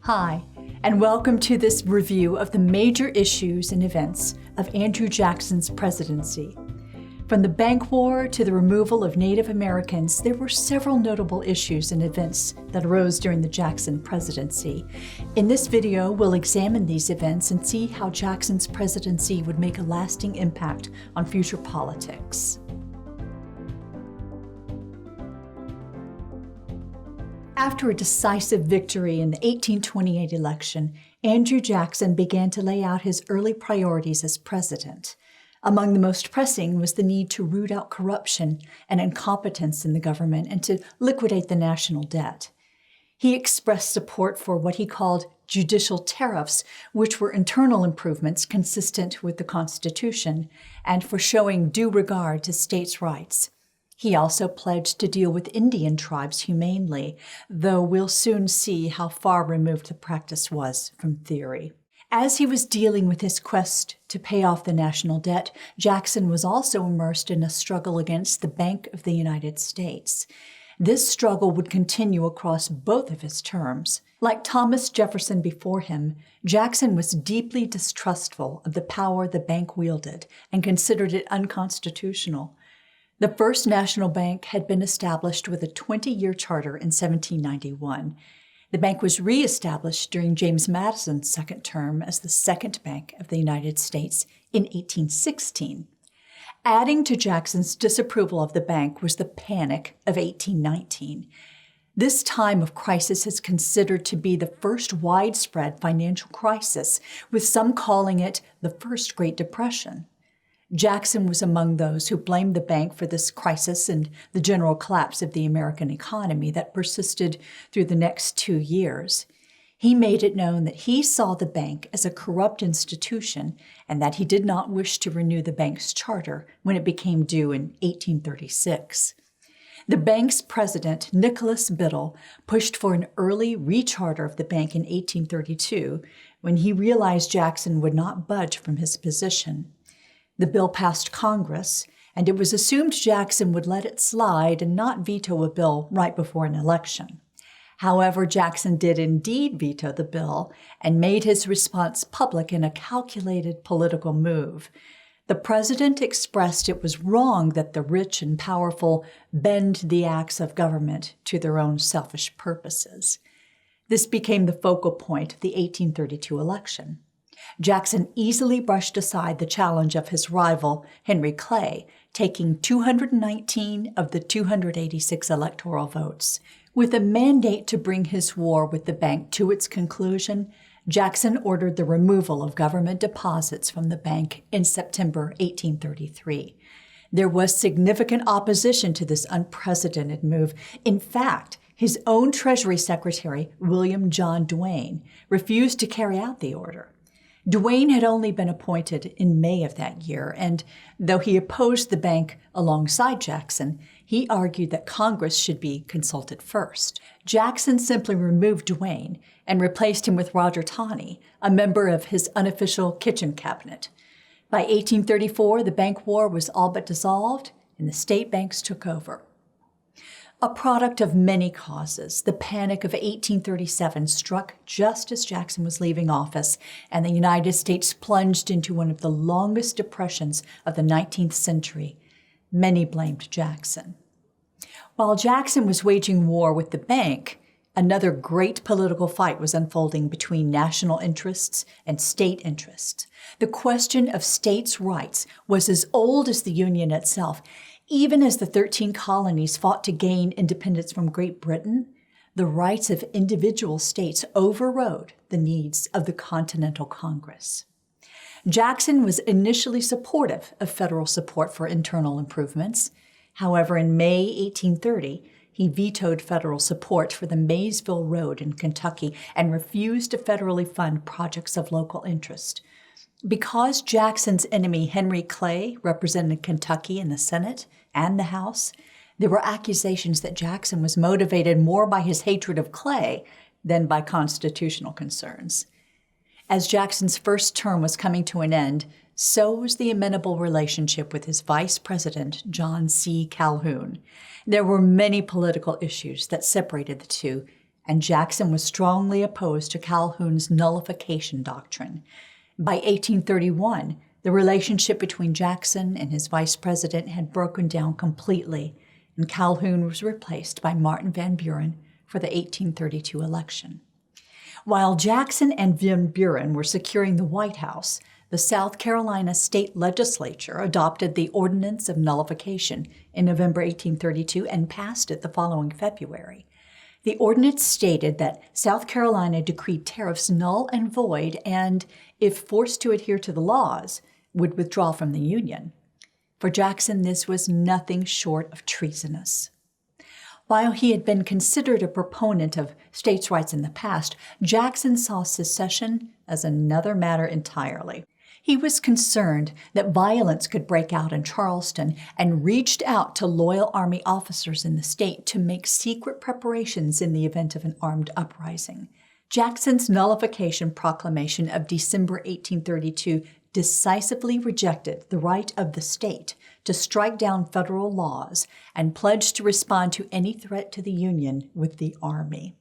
Hi, and welcome to this review of the major issues and events of Andrew Jackson's presidency. From the bank war to the removal of Native Americans, there were several notable issues and events that arose during the Jackson presidency. In this video, we'll examine these events and see how Jackson's presidency would make a lasting impact on future politics. After a decisive victory in the 1828 election, Andrew Jackson began to lay out his early priorities as president. Among the most pressing was the need to root out corruption and incompetence in the government and to liquidate the national debt. He expressed support for what he called judicial tariffs, which were internal improvements consistent with the Constitution, and for showing due regard to states' rights. He also pledged to deal with Indian tribes humanely, though we'll soon see how far removed the practice was from theory. As he was dealing with his quest to pay off the national debt, Jackson was also immersed in a struggle against the Bank of the United States. This struggle would continue across both of his terms. Like Thomas Jefferson before him, Jackson was deeply distrustful of the power the bank wielded and considered it unconstitutional. The First National Bank had been established with a 20-year charter in 1791. The bank was reestablished during James Madison's second term as the Second Bank of the United States in 1816. Adding to Jackson's disapproval of the bank was the Panic of 1819. This time of crisis is considered to be the first widespread financial crisis, with some calling it the First Great Depression. Jackson was among those who blamed the bank for this crisis and the general collapse of the American economy that persisted through the next 2 years. He made it known that he saw the bank as a corrupt institution and that he did not wish to renew the bank's charter when it became due in 1836. The bank's president, Nicholas Biddle, pushed for an early recharter of the bank in 1832 when he realized Jackson would not budge from his position. The bill passed Congress, and it was assumed Jackson would let it slide and not veto a bill right before an election. However, Jackson did indeed veto the bill and made his response public in a calculated political move. The president expressed it was wrong that the rich and powerful bend the axe of government to their own selfish purposes. This became the focal point of the 1832 election. Jackson easily brushed aside the challenge of his rival, Henry Clay, taking 219 of the 286 electoral votes. With a mandate to bring his war with the bank to its conclusion, Jackson ordered the removal of government deposits from the bank in September 1833. There was significant opposition to this unprecedented move. In fact, his own Treasury Secretary, William John Duane, refused to carry out the order. Duane had only been appointed in May of that year, and though he opposed the bank alongside Jackson, he argued that Congress should be consulted first. Jackson simply removed Duane and replaced him with Roger Taney, a member of his unofficial kitchen cabinet. By 1834, the bank war was all but dissolved, and the state banks took over. A product of many causes, the Panic of 1837 struck just as Jackson was leaving office, and the United States plunged into one of the longest depressions of the 19th century. Many blamed Jackson. While Jackson was waging war with the bank, another great political fight was unfolding between national interests and state interests. The question of states' rights was as old as the Union itself. Even as the 13 colonies fought to gain independence from Great Britain, the rights of individual states overrode the needs of the Continental Congress. Jackson was initially supportive of federal support for internal improvements. However, in May 1830, he vetoed federal support for the Maysville Road in Kentucky and refused to federally fund projects of local interest. Because Jackson's enemy, Henry Clay, represented Kentucky in the Senate and the House, there were accusations that Jackson was motivated more by his hatred of Clay than by constitutional concerns. As Jackson's first term was coming to an end, so was the amenable relationship with his vice president, John C. Calhoun. There were many political issues that separated the two, and Jackson was strongly opposed to Calhoun's Nullification doctrine. By 1831, the relationship between Jackson and his vice president had broken down completely, and Calhoun was replaced by Martin Van Buren for the 1832 election. While Jackson and Van Buren were securing the White House, the South Carolina state legislature adopted the Ordinance of Nullification in November 1832 and passed it the following February. The ordinance stated that South Carolina decreed tariffs null and void and, if forced to adhere to the laws, would withdraw from the Union. For Jackson, this was nothing short of treasonous. While he had been considered a proponent of states' rights in the past, Jackson saw secession as another matter entirely. He was concerned that violence could break out in Charleston and reached out to loyal Army officers in the state to make secret preparations in the event of an armed uprising. Jackson's Nullification Proclamation of December 1832 decisively rejected the right of the state to strike down federal laws and pledged to respond to any threat to the Union with the Army.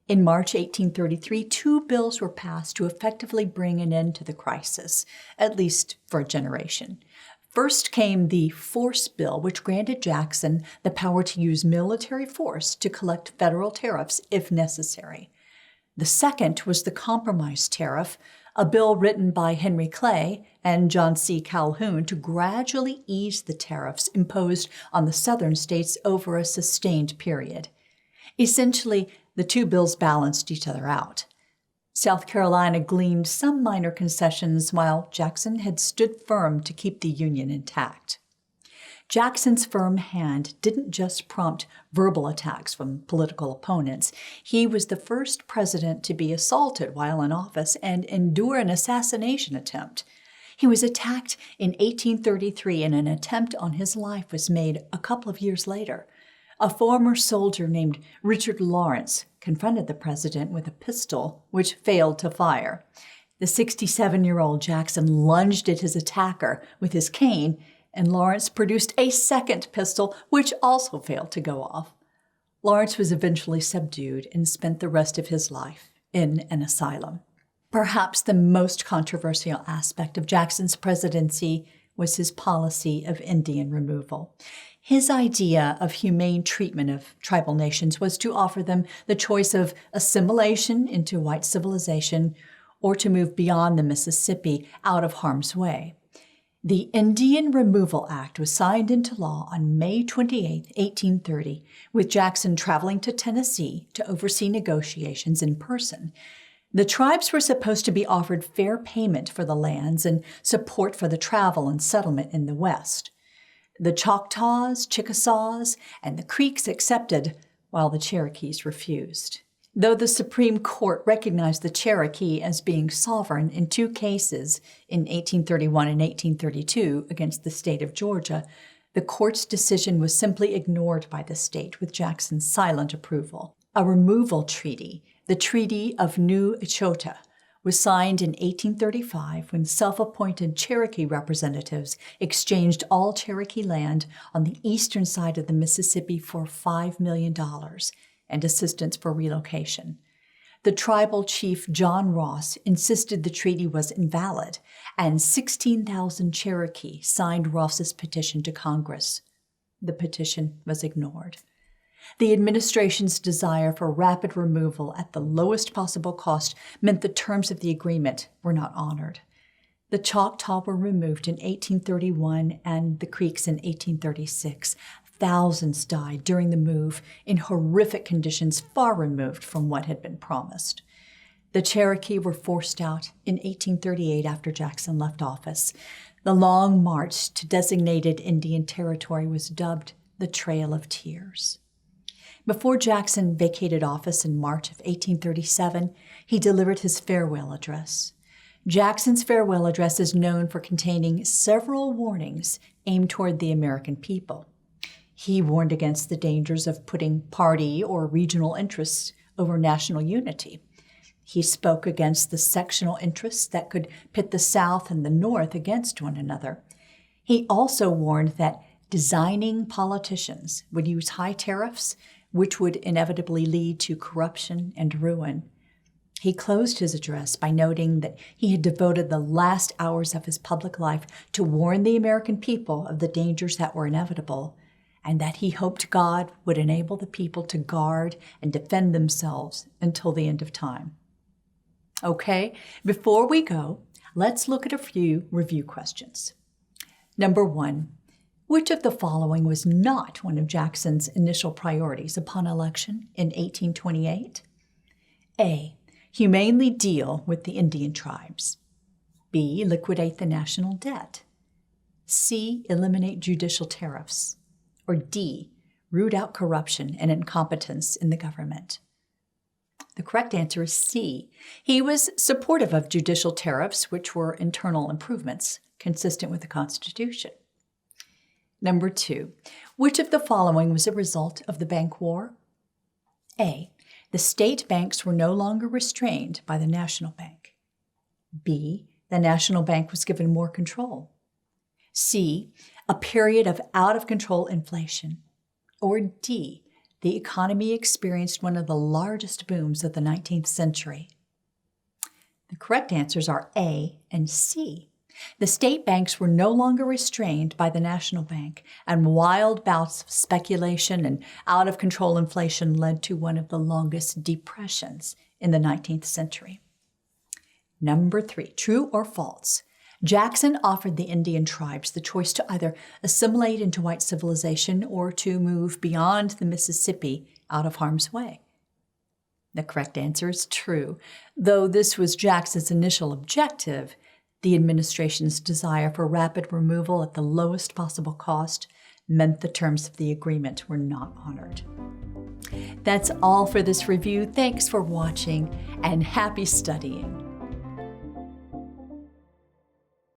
In March 1833, 2 bills were passed to effectively bring an end to the crisis, at least for a generation. First came the Force Bill, which granted Jackson the power to use military force to collect federal tariffs if necessary. The second was the Compromise Tariff, a bill written by Henry Clay and John C. Calhoun to gradually ease the tariffs imposed on the southern states over a sustained period. Essentially, the 2 bills balanced each other out. South Carolina gleaned some minor concessions while Jackson had stood firm to keep the Union intact. Jackson's firm hand didn't just prompt verbal attacks from political opponents. He was the first president to be assaulted while in office and endure an assassination attempt. He was attacked in 1833, and an attempt on his life was made a couple of years later. A former soldier named Richard Lawrence confronted the president with a pistol, which failed to fire. The 67-year-old Jackson lunged at his attacker with his cane, and Lawrence produced a second pistol, which also failed to go off. Lawrence was eventually subdued and spent the rest of his life in an asylum. Perhaps the most controversial aspect of Jackson's presidency was his policy of Indian removal. His idea of humane treatment of tribal nations was to offer them the choice of assimilation into white civilization or to move beyond the Mississippi out of harm's way. The Indian Removal Act was signed into law on May 28, 1830, with Jackson traveling to Tennessee to oversee negotiations in person. The tribes were supposed to be offered fair payment for the lands and support for the travel and settlement in the West. The Choctaws, Chickasaws, and the Creeks accepted, while the Cherokees refused. Though the Supreme Court recognized the Cherokee as being sovereign in 2 cases in 1831 and 1832 against the state of Georgia, the court's decision was simply ignored by the state with Jackson's silent approval. A removal treaty, the Treaty of New Echota, was signed in 1835 when self-appointed Cherokee representatives exchanged all Cherokee land on the eastern side of the Mississippi for $5 million. And assistance for relocation. The tribal chief John Ross insisted the treaty was invalid, and 16,000 Cherokee signed Ross's petition to Congress. The petition was ignored. The administration's desire for rapid removal at the lowest possible cost meant the terms of the agreement were not honored. The Choctaw were removed in 1831 and the Creeks in 1836. Thousands died during the move in horrific conditions far removed from what had been promised. The Cherokee were forced out in 1838 after Jackson left office. The long march to designated Indian territory was dubbed the Trail of Tears. Before Jackson vacated office in March of 1837, he delivered his farewell address. Jackson's farewell address is known for containing several warnings aimed toward the American people. He warned against the dangers of putting party or regional interests over national unity. He spoke against the sectional interests that could pit the South and the North against one another. He also warned that designing politicians would use high tariffs, which would inevitably lead to corruption and ruin. He closed his address by noting that he had devoted the last hours of his public life to warn the American people of the dangers that were inevitable, and that he hoped God would enable the people to guard and defend themselves until the end of time. Okay, before we go, let's look at a few review questions. Number 1, which of the following was not one of Jackson's initial priorities upon election in 1828? A, humanely deal with the Indian tribes. B, liquidate the national debt. C, eliminate judicial tariffs. Or D, root out corruption and incompetence in the government. The correct answer is C. He was supportive of judicial tariffs, which were internal improvements consistent with the Constitution. Number 2, which of the following was a result of the bank war? A, the state banks were no longer restrained by the national bank. B, the national bank was given more control. C, a period of out-of-control inflation. Or D, the economy experienced one of the largest booms of the 19th century. The correct answers are A and C. The state banks were no longer restrained by the national bank, and wild bouts of speculation and out-of-control inflation led to one of the longest depressions in the 19th century. Number 3, true or false? Jackson offered the Indian tribes the choice to either assimilate into white civilization or to move beyond the Mississippi out of harm's way. The correct answer is true. Though this was Jackson's initial objective, the administration's desire for rapid removal at the lowest possible cost meant the terms of the agreement were not honored. That's all for this review. Thanks for watching and happy studying.